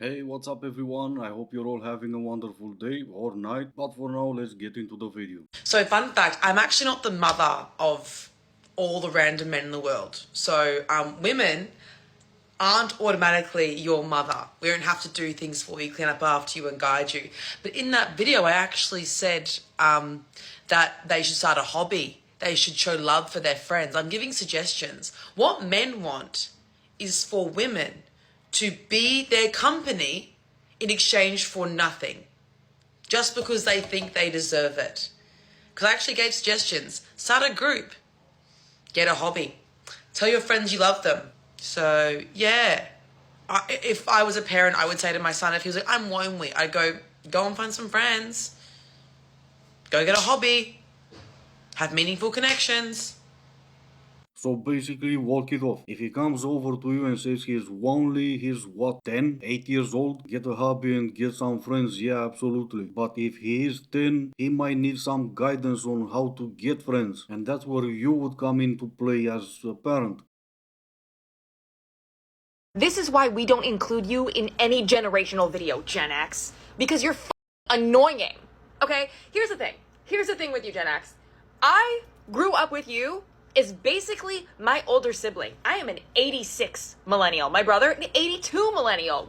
Hey, what's up everyone? I hope you're all having a wonderful day or night, but for now, let's get into the video. So, fun fact, I'm actually not the mother of all the random men in the world. So, women aren't automatically your mother. We don't have to do things for you, clean up after you, and guide you. But in that video, I actually said that they should start a hobby. They should show love for their friends. I'm giving suggestions. What men want is for women to be their company in exchange for nothing, just because they think they deserve it. Because I actually gave suggestions. Start a group. Get a hobby. Tell your friends you love them. So, yeah. If I was a parent, I would say to my son, if he was like, I'm lonely, I'd go and find some friends. Go get a hobby. Have meaningful connections. So basically, walk it off. If he comes over to you and says he's lonely, he's what, 10, 8 years old, get a hobby and get some friends, yeah, absolutely. But if he is 10, he might need some guidance on how to get friends. And that's where you would come into play as a parent. This is why we don't include you in any generational video, Gen X, because you're annoying. Okay? Here's the thing. Here's the thing with you, Gen X. I grew up with you is basically my older sibling. I am an 86 millennial. My brother, an 82 millennial.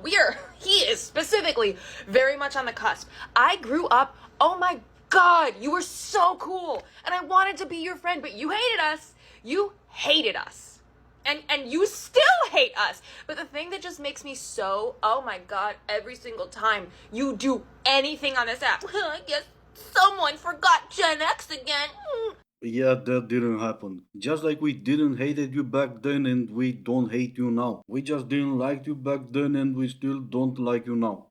He is specifically very much on the cusp. I grew up, oh my God, you were so cool. And I wanted to be your friend, but you hated us. You hated us. And you still hate us. But the thing that just makes me so, oh my God, every single time you do anything on this app, I guess someone forgot Gen X again. Yeah, that didn't happen. Just like we didn't hated you back then and we don't hate you now. We just didn't like you back then and we still don't like you now.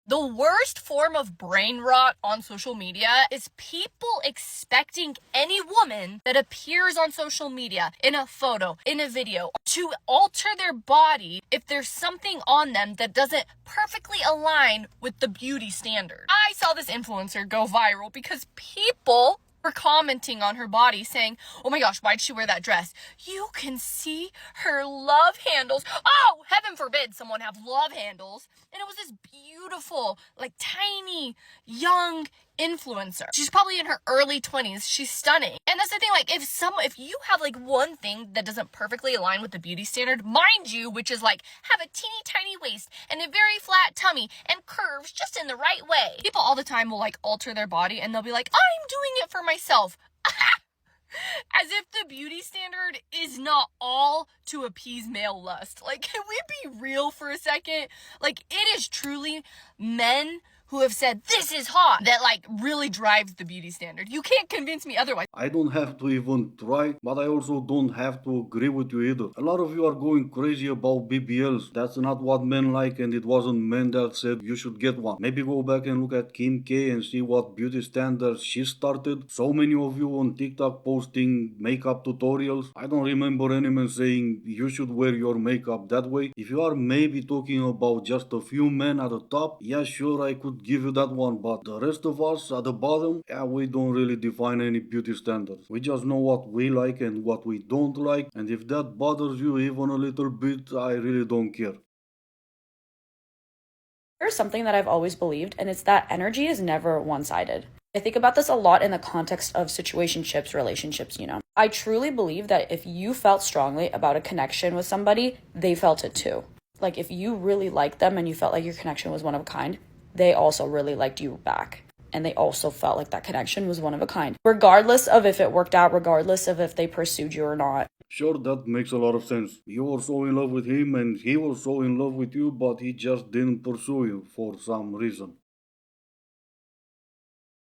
The worst form of brain rot on social media is people expecting any woman that appears on social media, in a photo, in a video, to alter their body if there's something on them that doesn't perfectly align with the beauty standard. I saw this influencer go viral because people were commenting on her body saying, oh my gosh, why'd she wear that dress? You can see her love handles. Oh, heaven forbid someone have love handles. And it was this beautiful, like tiny, young influencer. She's probably in her early 20s. She's stunning. And that's the thing, like if you have like one thing that doesn't perfectly align with the beauty standard, mind you, which is like have a teeny tiny waist and a very flat tummy and curves just in the right way. People all the time will like alter their body and they'll be like, I'm doing it for myself. As if the beauty standard is not all to appease male lust. Like, can we be real for a second? Like, it is truly men who have said, this is hot, that like really drives the beauty standard. You can't convince me otherwise. I don't have to even try, but I also don't have to agree with you either. A lot of you are going crazy about BBLs. That's not what men like, and it wasn't men that said you should get one. Maybe go back and look at Kim K and see what beauty standards she started. So many of you on TikTok posting makeup tutorials. I don't remember any man saying you should wear your makeup that way. If you are maybe talking about just a few men at the top, yeah, sure, I could give you that one, but the rest of us at the bottom, yeah, we don't really define any beauty standards. We just know what we like and what we don't like, and if that bothers you even a little bit, I really don't care. There's something that I've always believed, and it's that energy is never one-sided. I think about this a lot in the context of situationships, relationships, I truly believe that if you felt strongly about a connection with somebody, they felt it too. Like if you really liked them and you felt like your connection was one of a kind, they also really liked you back. And they also felt like that connection was one of a kind, regardless of if it worked out, regardless of if they pursued you or not. Sure, that makes a lot of sense. You were so in love with him and he was so in love with you, but he just didn't pursue you for some reason.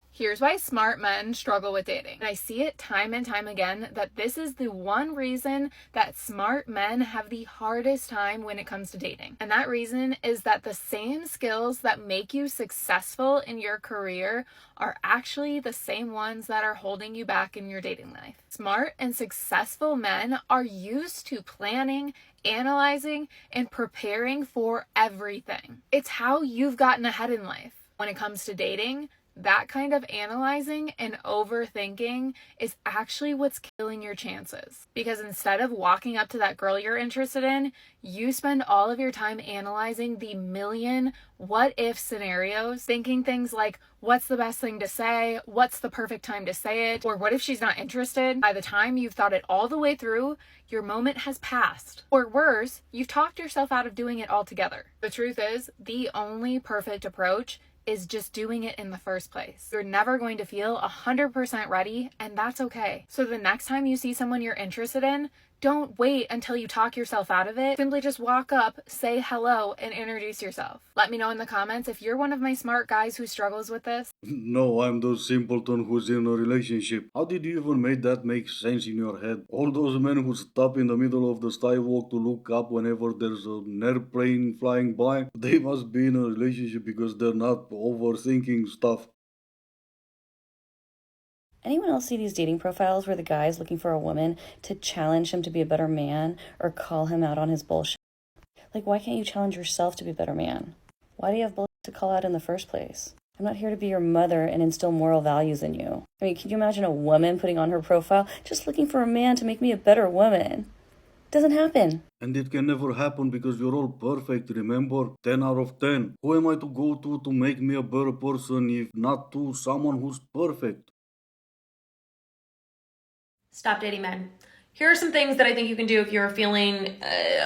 Here's why smart men struggle with dating. And I see it time and time again that this is the one reason that smart men have the hardest time when it comes to dating. And that reason is that the same skills that make you successful in your career are actually the same ones that are holding you back in your dating life. Smart and successful men are used to planning, analyzing, and preparing for everything. It's how you've gotten ahead in life. When it comes to dating, That kind of analyzing and overthinking is actually what's killing your chances. Because instead of walking up to that girl you're interested in, you spend all of your time analyzing the million what if scenarios, thinking things like, what's the best thing to say? What's the perfect time to say it? Or what if she's not interested? By the time you've thought it all the way through, your moment has passed. Or worse, you've talked yourself out of doing it altogether. The truth is, the only perfect approach is just doing it in the first place. You're never going to feel 100% ready, and that's okay. So the next time you see someone you're interested in, don't wait until you talk yourself out of it. Simply just walk up, say hello, and introduce yourself. Let me know in the comments if you're one of my smart guys who struggles with this. No, I'm the simpleton who's in a relationship. How did you even make that make sense in your head? All those men who stop in the middle of the skywalk to look up whenever there's an airplane flying by, they must be in a relationship because they're not overthinking stuff. Anyone else see these dating profiles where the guy is looking for a woman to challenge him to be a better man or call him out on his bullshit? Like, why can't you challenge yourself to be a better man? Why do you have bullshit to call out in the first place? I'm not here to be your mother and instill moral values in you. I mean, can you imagine a woman putting on her profile, just looking for a man to make me a better woman? It doesn't happen. And it can never happen because you're all perfect, remember? 10 out of 10. Who am I to go to make me a better person if not to someone who's perfect? Stop dating men. Here are some things that I think you can do if you're feeling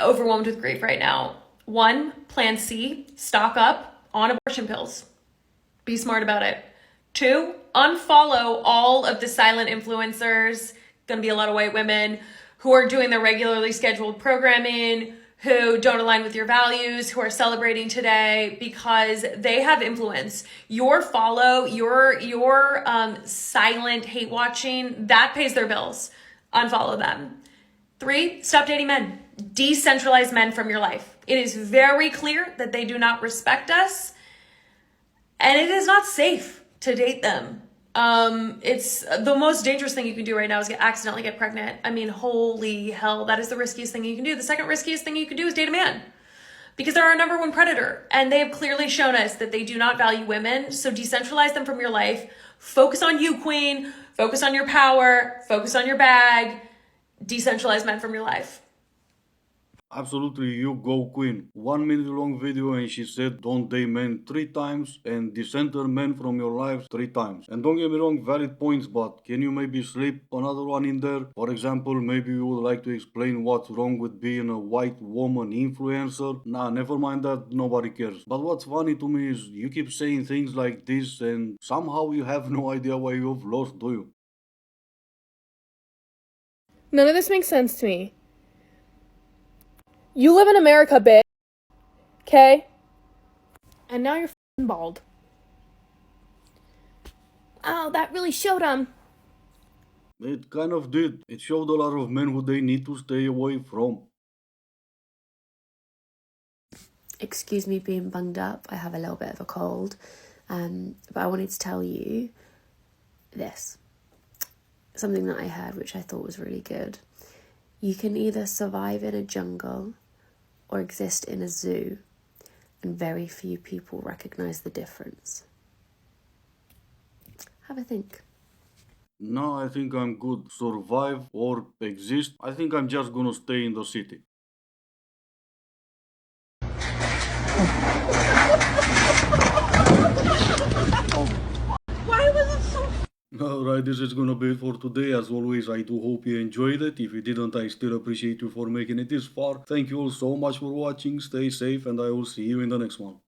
overwhelmed with grief right now. 1, plan C, stock up on abortion pills. Be smart about it. 2, unfollow all of the silent influencers, gonna be a lot of white women, who are doing their regularly scheduled programming, who don't align with your values, who are celebrating today, because they have influence. Your follow, your silent hate watching, that pays their bills. Unfollow them. 3, stop dating men. Decentralize men from your life. It is very clear that they do not respect us, and it is not safe to date them. It's the most dangerous thing you can do right now is accidentally get pregnant. I mean, holy hell, that is the riskiest thing you can do. The second riskiest thing you can do is date a man, because they're our number one predator, and they have clearly shown us that they do not value women. So decentralize them from your life. Focus on you, queen. Focus on your power. Focus on your bag. Decentralize men from your life. Absolutely, you go queen. 1 minute long video and she said don't date men 3 times and decenter men from your life 3 times. And don't get me wrong, valid points, but can you maybe slip another one in there? For example, maybe you would like to explain what's wrong with being a white woman influencer. Nah, never mind that, nobody cares. But what's funny to me is you keep saying things like this and somehow you have no idea why you've lost, do you? None of this makes sense to me. You live in America, bitch. Okay? And now you're f***ing bald. Oh, that really showed him. It kind of did. It showed a lot of men who they need to stay away from. Excuse me being bunged up. I have a little bit of a cold. But I wanted to tell you this. Something that I heard which I thought was really good. You can either survive in a jungle or exist in a zoo, and very few people recognize the difference. Have a think. No, I think I'm good. Survive or exist. I think I'm just gonna stay in the city. Alright, this is gonna be it for today. As always, I do hope you enjoyed it. If you didn't, I still appreciate you for making it this far. Thank you all so much for watching. Stay safe and I will see you in the next one.